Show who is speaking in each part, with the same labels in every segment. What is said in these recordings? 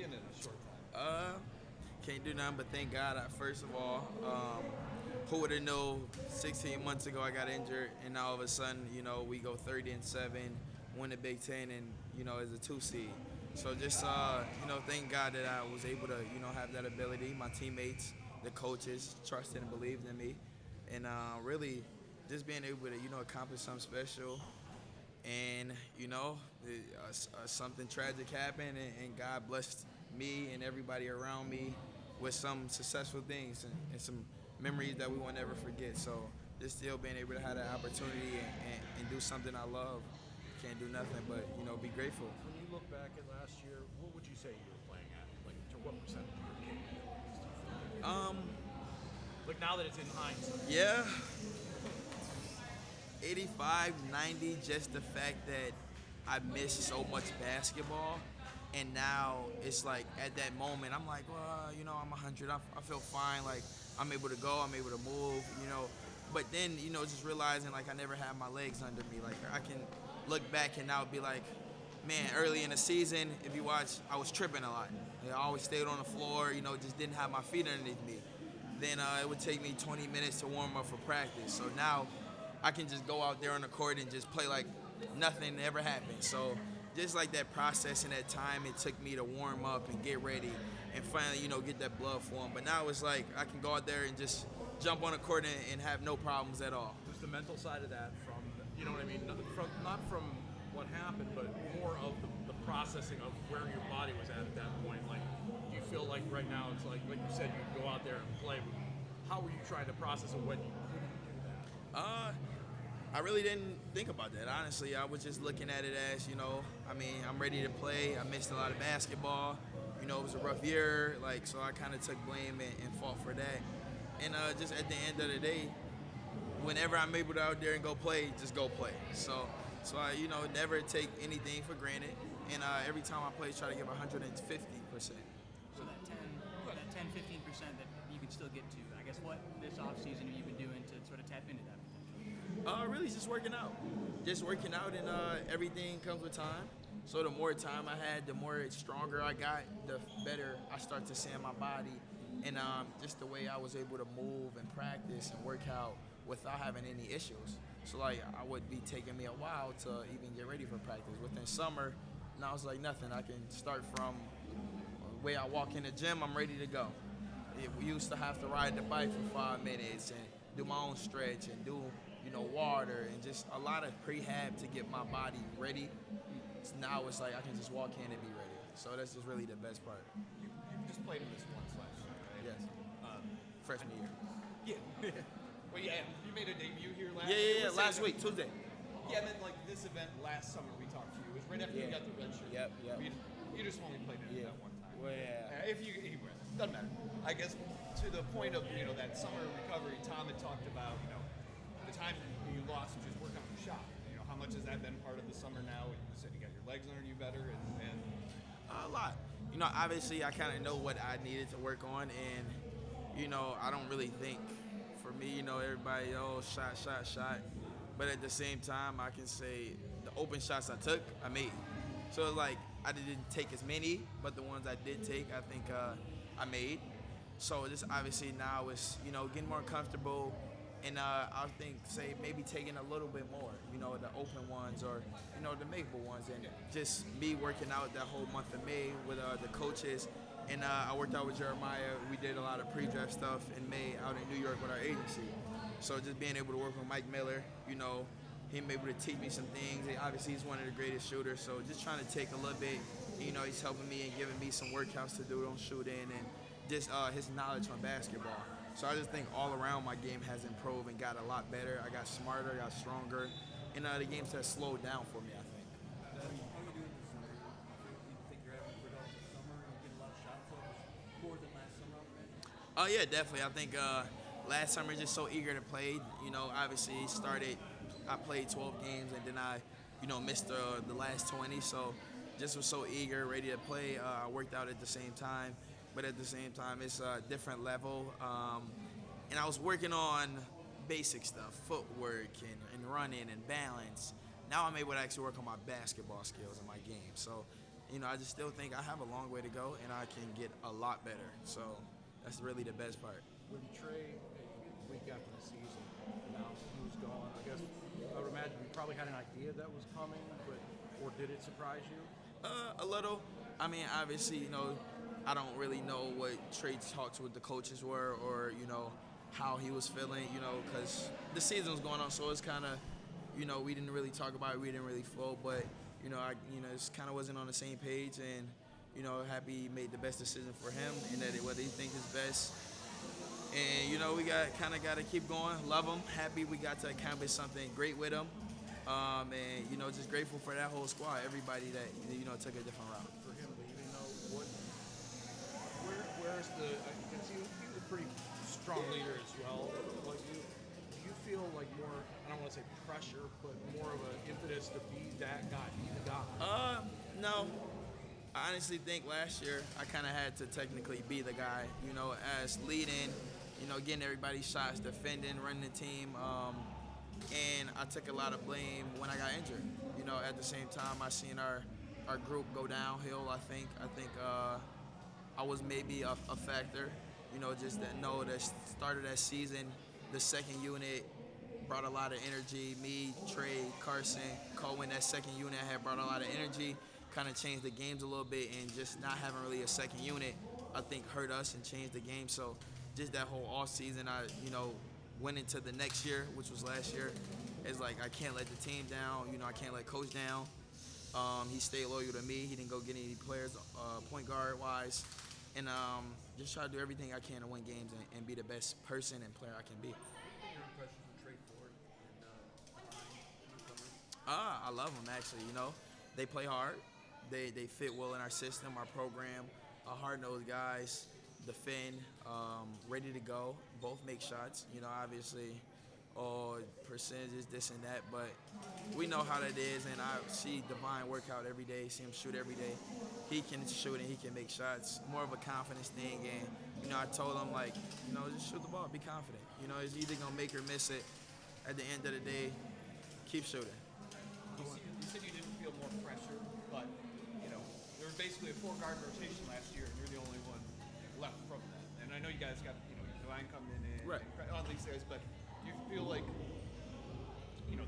Speaker 1: in a short time?
Speaker 2: Can't do nothing but thank God. First of all, who would have known 16 months ago I got injured, and now all of a sudden, we go 30-7, win the Big Ten, and as a 2 seed. So just thank God that I was able to have that ability. My teammates, the coaches trusted and believed in me, and really just being able to accomplish something special. And something tragic happened, and God blessed me and everybody around me with some successful things and some memories that we will never forget. So just still being able to have that opportunity and do something I love, can't do nothing but be grateful.
Speaker 1: When you look back at last year, what would you say you were playing at? Like, to what percentage of your capabilities do you feel like? Like, now that it's in hindsight.
Speaker 2: Yeah, 85, 90, just the fact that I missed so much basketball. And now it's like at that moment, I'm like, well, I'm 100. I feel fine. Like, I'm able to go, I'm able to move. But then, just realizing like I never had my legs under me. Like, I can look back and now be like, man, early in the season, if you watch, I was tripping a lot. I always stayed on the floor, just didn't have my feet underneath me. Then it would take me 20 minutes to warm up for practice. So now I can just go out there on the court and just play like nothing ever happened. So just like that process and that time it took me to warm up and get ready and finally, get that blood flowing. But now it's like I can go out there and just jump on the court and have no problems at all.
Speaker 1: There's the mental side of that from, you know what I mean? Not from what happened, but more of the processing of where your body was at that point. Like, do you feel like right now it's like you said, you go out there and play. How were you trying to process it when you couldn't do that?
Speaker 2: I really didn't think about that, honestly. I was just looking at it as, I'm ready to play. I missed a lot of basketball. It was a rough year, so I kind of took blame and fought for that. And just at the end of the day, whenever I'm able to out there and go play, just go play. So I, never take anything for granted. And every time I play, try to give 150%.
Speaker 3: So that 10, 15% that you can still get to, I guess what this offseason have you been doing to sort of tap into that potential?
Speaker 2: Really just working out. Just working out, and everything comes with time. So the more time I had, the more stronger I got, the better I start to see in my body. And just the way I was able to move and practice and work out without having any issues. So like I would be taking me a while to even get ready for practice. Within summer, now it's like nothing. I can start from the way I walk in the gym, I'm ready to go. We used to have to ride the bike for 5 minutes and do my own stretch and do, water and just a lot of prehab to get my body ready. So now it's like I can just walk in and be ready. So that's just really the best part.
Speaker 1: You just played in this once last year, right?
Speaker 2: Yes. Freshman year.
Speaker 1: Yeah. Well, yeah, you made a debut here last
Speaker 2: Yeah. Last week, Tuesday.
Speaker 1: Yeah, and then like this event last summer we talked to you. It was right after you got the red shirt.
Speaker 2: Yep.
Speaker 1: You just only played in it that one time.
Speaker 2: Well, yeah.
Speaker 1: If you doesn't matter. I guess to the point of that summer recovery, Tom had talked about the time you lost just working on the shot. How much has that been part of the summer now? You said you got your legs under you better, and
Speaker 2: a lot. Obviously I kind of know what I needed to work on, and I don't really think. For me, everybody, shot. But at the same time, I can say the open shots I took, I made. So it's like I didn't take as many, but the ones I did take, I think I made. So just obviously now it's getting more comfortable, and I say maybe taking a little bit more, the open ones or the makeable ones, and just me working out that whole month of May with the coaches. And I worked out with Jeremiah. We did a lot of pre-draft stuff in May out in New York with our agency. So just being able to work with Mike Miller, him able to teach me some things. Obviously, he's one of the greatest shooters. So just trying to take a little bit, he's helping me and giving me some workouts to do on shooting and just his knowledge on basketball. So I just think all around my game has improved and got a lot better. I got smarter, got stronger, and the games have slowed down for me, I think.
Speaker 4: How are you doing this summer? You think you're having a productive summer? You get a lot of shots up more than last summer, I imagine?
Speaker 2: Yeah, definitely. I think last summer just so eager to play. Obviously I played 12 games and then I, missed the last 20. So just was so eager, ready to play. I worked out at the same time, but at the same time it's a different level. And I was working on basic stuff, footwork and running and balance. Now I'm able to actually work on my basketball skills in my game. So, I just still think I have a long way to go, and I can get a lot better. So that's really the best part.
Speaker 1: When Trey, a week after the season, announced he was gone, I guess I would imagine you probably had an idea that was coming, or did it surprise you?
Speaker 2: A little. I mean, obviously, I don't really know what Trey's talks with the coaches were, or how he was feeling, because the season was going on, so it's kind of, we didn't really talk about it, we didn't really flow, but just kind of wasn't on the same page, and happy he made the best decision for him, and that what he thinks is best. And we got to keep going. Love him. Happy we got to accomplish something great with him. And just grateful for that whole squad. Everybody that took a different route.
Speaker 1: For him, but you know where's the? Because he was a pretty strong leader as well. Like do you feel like more? I don't want to say pressure, but more of an impetus to be that guy, be the guy.
Speaker 2: No. I honestly think last year I kind of had to technically be the guy, as leading, getting everybody's shots, defending, running the team. And I took a lot of blame when I got injured. At the same time, I seen our group go downhill. I think I was maybe a factor. Just the start of that season, the second unit brought a lot of energy. Me, Trey, Carson, Cohen, that second unit had brought a lot of energy. Kind of changed the games a little bit, and just not having really a second unit, I think hurt us and changed the game. So just that whole off season, I went into the next year, which was last year. It's like I can't let the team down. I can't let coach down. He stayed loyal to me. He didn't go get any players point guard wise, and just try to do everything I can to win games and be the best person and player I can be.
Speaker 4: Your impressions of Trey Ford and
Speaker 2: I love them actually. They play hard. They fit well in our system, our program. Hard-nosed guys, defend, ready to go. Both make shots. Obviously, percentages, this and that, but we know how that is, and I see Divine work out every day, see him shoot every day. He can shoot and he can make shots. More of a confidence thing, and I told him just shoot the ball, be confident. It's either gonna make or miss it. At the end of the day, keep shooting.
Speaker 5: You said you didn't feel more pressure, but there was basically a 4-guard rotation last year, and you're the only one left from that. And I know you guys got Divine coming in
Speaker 2: Right.
Speaker 5: and all these guys, but do you feel like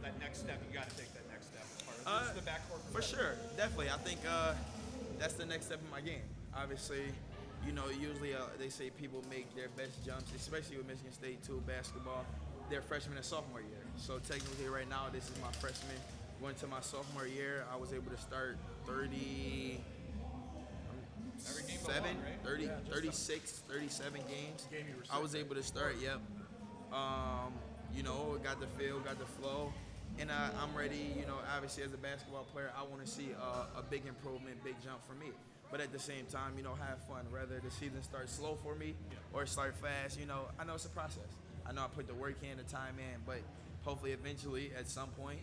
Speaker 5: that next step? You got to take that next step as far as the backcourt.
Speaker 2: For sure, definitely. I think that's the next step in my game. Obviously, usually they say people make their best jumps, especially with Michigan State too, basketball, their freshman and sophomore year. So technically right now, this is my freshman. Going to my sophomore year, I was able to start 37 games. I was able to start, yep. Got the feel, got the flow. And I'm ready, obviously as a basketball player, I want to see a big improvement, big jump for me. But at the same time, have fun. Whether the season starts slow for me or start fast, I know it's a process. I know I put the work in, the time in, but hopefully eventually at some point,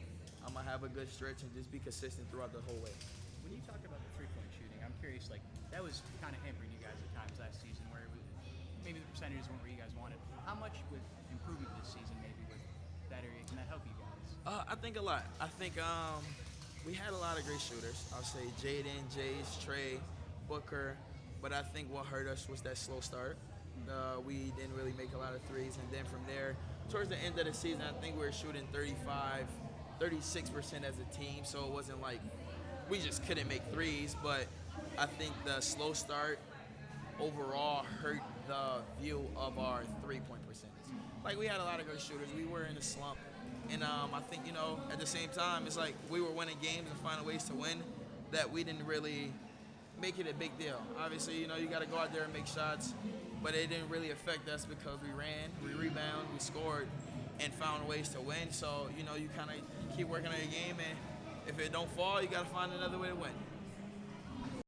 Speaker 2: I'm going to have a good stretch and just be consistent throughout the whole way.
Speaker 3: When you talk about the three-point shooting, I'm curious, that was kind of hampering you guys at times last season where it was, maybe the percentages weren't where you guys wanted. How much with improvement this season maybe with that area can that help you guys?
Speaker 2: I think a lot. I think we had a lot of great shooters. I'll say Jaden, Jace, Trey, Booker, but I think what hurt us was that slow start. We didn't really make a lot of threes, and then from there, towards the end of the season, I think we were shooting 36% as a team, so it wasn't like we just couldn't make threes, but I think the slow start overall hurt the view of our three-point percentage. We had a lot of good shooters. We were in a slump, and I think, at the same time, it's like we were winning games and finding ways to win that we didn't really make it a big deal. Obviously, you got to go out there and make shots, but it didn't really affect us because we ran, we rebounded, we scored, and found ways to win. So, you kind of keep working on your game, and if it don't fall, you got to find another way to win.